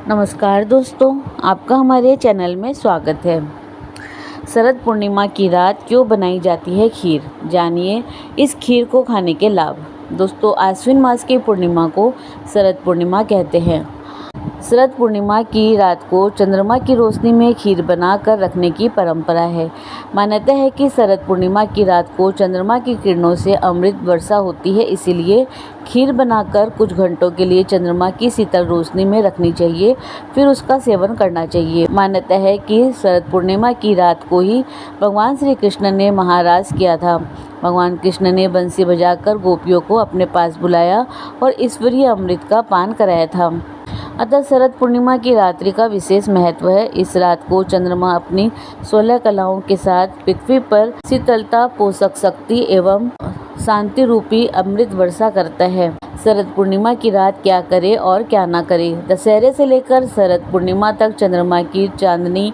नमस्कार दोस्तों, आपका हमारे चैनल में स्वागत है। शरद पूर्णिमा की रात क्यों बनाई जाती है खीर, जानिए इस खीर को खाने के लाभ। दोस्तों, आश्विन मास की पूर्णिमा को शरद पूर्णिमा कहते हैं। शरद पूर्णिमा की रात को चंद्रमा की रोशनी में खीर बनाकर रखने की परंपरा है। मान्यता है कि शरद पूर्णिमा की रात को चंद्रमा की किरणों से अमृत वर्षा होती है, इसीलिए खीर बनाकर कुछ घंटों के लिए चंद्रमा की शीतल रोशनी में रखनी चाहिए, फिर उसका सेवन करना चाहिए। मान्यता है कि शरद पूर्णिमा की रात को ही भगवान श्री कृष्ण ने महाराज किया था। भगवान कृष्ण ने बंसी बजाकर गोपियों को अपने पास बुलाया और ईश्वरीय अमृत का पान कराया था। अतः शरद पूर्णिमा की रात्रि का विशेष महत्व है। इस रात को चंद्रमा अपनी 16 कलाओं के साथ पृथ्वी पर शीतलता, पोषक शक्ति एवं शांति रूपी अमृत वर्षा करता है। शरद पूर्णिमा की रात क्या करें और क्या ना करें। दशहरे से लेकर शरद पूर्णिमा तक चंद्रमा की चांदनी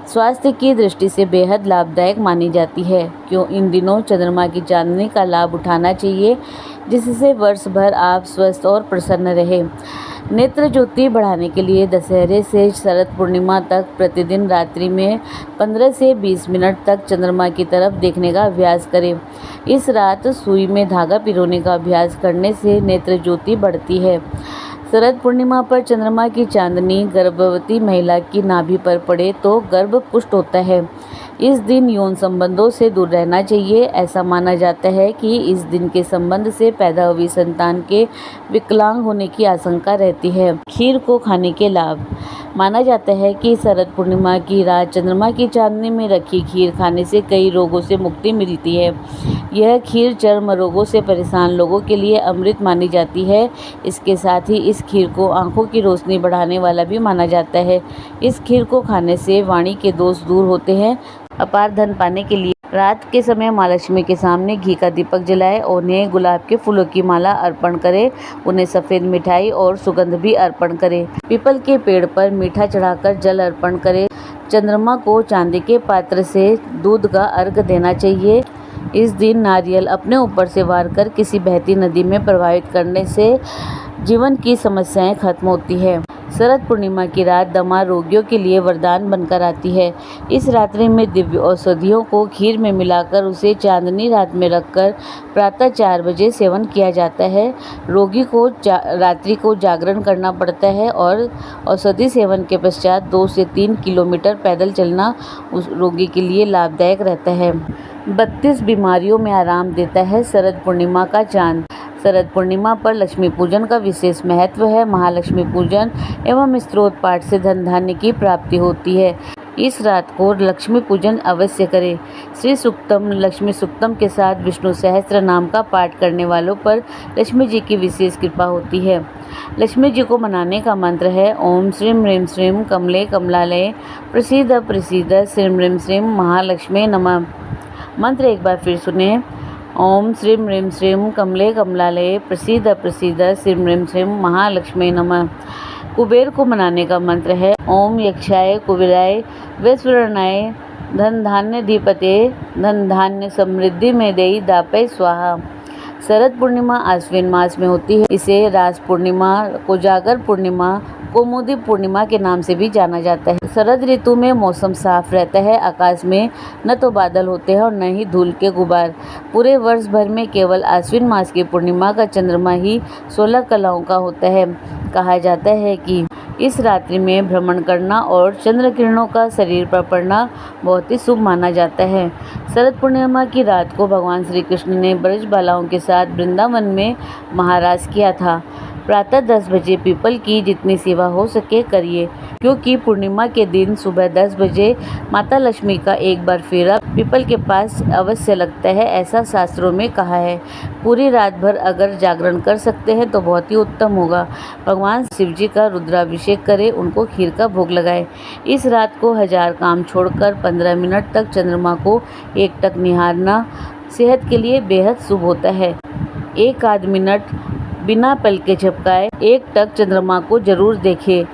स्वास्थ्य की दृष्टि से बेहद लाभदायक मानी जाती है। क्यों इन दिनों चंद्रमा की चांदनी का लाभ उठाना चाहिए, जिससे वर्ष भर आप स्वस्थ और प्रसन्न रहे। नेत्र ज्योति बढ़ाने के लिए दशहरे से शरद पूर्णिमा तक प्रतिदिन रात्रि में 15 से 20 मिनट तक चंद्रमा की तरफ देखने का अभ्यास करें। इस रात सुई में धागा पिरोने का अभ्यास करने से नेत्र ज्योति बढ़ती है। शरद पूर्णिमा पर चंद्रमा की चांदनी गर्भवती महिला की नाभि पर पड़े तो गर्भ पुष्ट होता है। इस दिन यौन संबंधों से दूर रहना चाहिए। ऐसा माना जाता है कि इस दिन के संबंध से पैदा हुई संतान के विकलांग होने की आशंका रहती है। खीर को खाने के लाभ। माना जाता है कि शरद पूर्णिमा की रात चंद्रमा की चांदनी में रखी खीर खाने से कई रोगों से मुक्ति मिलती है। यह खीर चर्म रोगों से परेशान लोगों के लिए अमृत मानी जाती है। इसके साथ ही इस खीर को आंखों की रोशनी बढ़ाने वाला भी माना जाता है। इस खीर को खाने से वाणी के दोष दूर होते हैं। अपार धन पाने के लिए रात के समय माँ लक्ष्मी के सामने घी का दीपक जलाएं, उन्हें गुलाब के फूलों की माला अर्पण करें, उन्हें सफ़ेद मिठाई और सुगंध भी अर्पण करें। पीपल के पेड़ पर मीठा चढ़ाकर जल अर्पण करें। चंद्रमा को चांदी के पात्र से दूध का अर्घ देना चाहिए। इस दिन नारियल अपने ऊपर से वार कर किसी बहती नदी में प्रवाहित करने से जीवन की समस्याएं खत्म होती है। शरद पूर्णिमा की रात दमा रोगियों के लिए वरदान बनकर आती है। इस रात्रि में दिव्य औषधियों को खीर में मिलाकर उसे चांदनी रात में रखकर प्रातः 4 बजे सेवन किया जाता है। रोगी को रात्रि को जागरण करना पड़ता है और औषधि सेवन के पश्चात 2 से 3 किलोमीटर पैदल चलना उस रोगी के लिए लाभदायक रहता है। 32 बीमारियों में आराम देता है शरद पूर्णिमा का चांद। शरद पूर्णिमा पर लक्ष्मी पूजन का विशेष महत्व है। महालक्ष्मी पूजन एवं स्तोत्र पाठ से धन धान्य की प्राप्ति होती है। इस रात को लक्ष्मी पूजन अवश्य करें। श्री सूक्तम, लक्ष्मी सूक्तम के साथ विष्णु सहस्त्र नाम का पाठ करने वालों पर लक्ष्मी जी की विशेष कृपा होती है। लक्ष्मी जी को मनाने का मंत्र है ओम श्रीं ह्रीं श्रीं कमले कमलालये प्रसीद प्रसीद श्रीं ह्रीं श्रीं महालक्ष्मी नमः। मंत्र एक बार फिर सुने। ओम श्रीं ह्रीं श्रीं कमले कमलालये प्रसीद प्रसीद श्रीं ह्रीं श्रीं महालक्ष्मी नमः। कुबेर को मनाने का मंत्र है ओम यक्षाय कुबेराय वैश्वरणाय धन धान्य धीपते धन धान्य समृद्धि में देई दापय स्वाहा। शरद पूर्णिमा आश्विन मास में होती है। इसे रास पूर्णिमा, कोजागर पूर्णिमा, कौमुदी पूर्णिमा के नाम से भी जाना जाता है। शरद ऋतु में मौसम साफ रहता है। आकाश में न तो बादल होते हैं और न ही धूल के गुबार। पूरे वर्ष भर में केवल आश्विन मास की पूर्णिमा का चंद्रमा ही 16 कलाओं का होता है। कहा जाता है कि इस रात्रि में भ्रमण करना और चंद्र किरणों का शरीर पर पड़ना बहुत ही शुभ माना जाता है। शरद पूर्णिमा की रात को भगवान श्री कृष्ण ने ब्रजबालाओं के साथ वृंदावन में महाराज किया था। प्रातः 10 बजे पीपल की जितनी सेवा हो सके करिए, क्योंकि पूर्णिमा के दिन सुबह 10 बजे माता लक्ष्मी का एक बार फेरा पीपल के पास अवश्य लगता है, ऐसा शास्त्रों में कहा है। पूरी रात भर अगर जागरण कर सकते हैं तो बहुत ही उत्तम होगा। भगवान शिव जी का रुद्राभिषेक करें, उनको खीर का भोग लगाएं। इस रात को 1000 काम छोड़कर 15 मिनट तक चंद्रमा को एकटक निहारना सेहत के लिए बेहद शुभ होता है। 1 आध मिनट बिना पलके झपकाए एकटक चंद्रमा को जरूर देखें।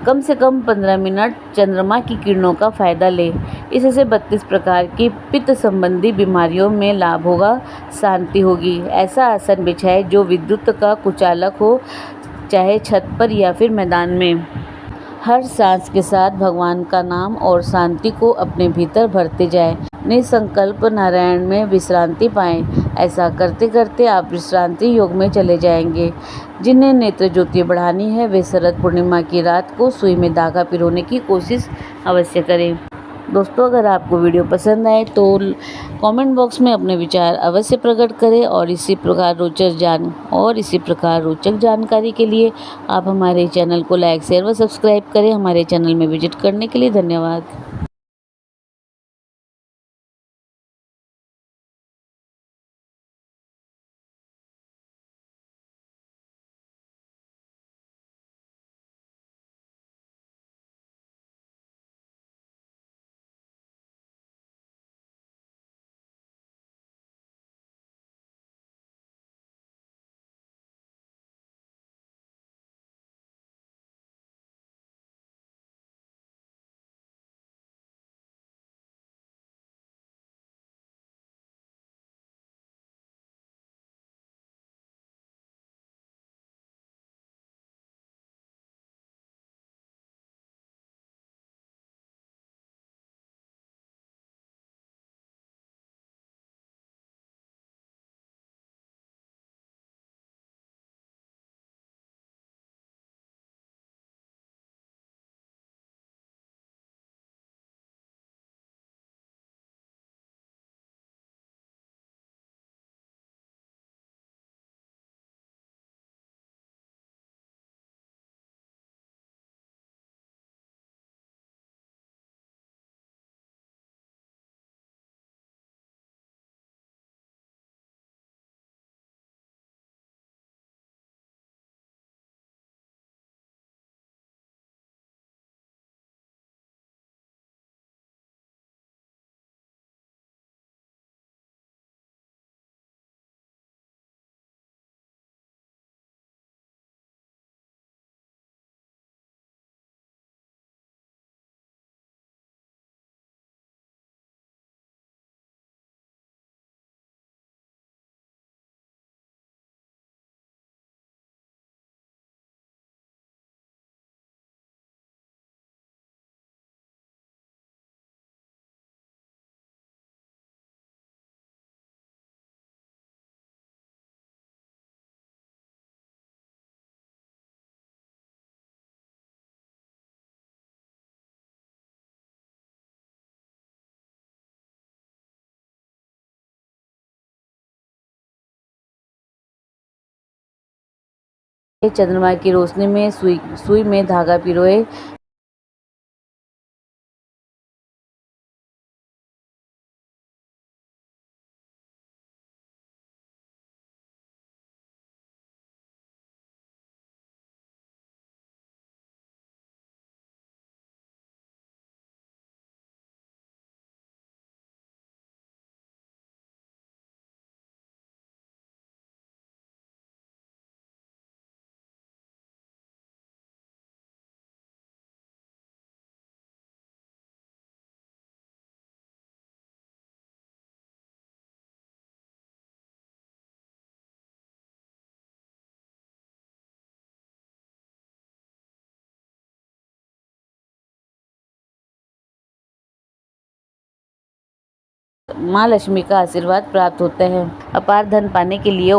कम से कम 15 मिनट चंद्रमा की किरणों का फायदा लें। इससे 32 प्रकार की पित्त संबंधी बीमारियों में लाभ होगा, शांति होगी। ऐसा आसन बिछाएं जो विद्युत का कुचालक हो, चाहे छत पर या फिर मैदान में। हर सांस के साथ भगवान का नाम और शांति को अपने भीतर भरते जाएं। निसंकल्प नारायण में विश्रांति पाएं। ऐसा करते करते आप विश्रांति योग में चले जाएंगे। जिन्हें नेत्र ज्योति बढ़ानी है वे शरद पूर्णिमा की रात को सुई में धागा पिरोने की कोशिश अवश्य करें। दोस्तों, अगर आपको वीडियो पसंद आए तो कमेंट बॉक्स में अपने विचार अवश्य प्रकट करें और इसी प्रकार रोचक जानकारी के लिए आप हमारे चैनल को लाइक, शेयर व सब्सक्राइब करें। हमारे चैनल में विजिट करने के लिए धन्यवाद। चंद्रमा की रोशनी में सुई में धागा पिरोए। माँ लक्ष्मी का आशीर्वाद प्राप्त होता है। अपार धन पाने के लिए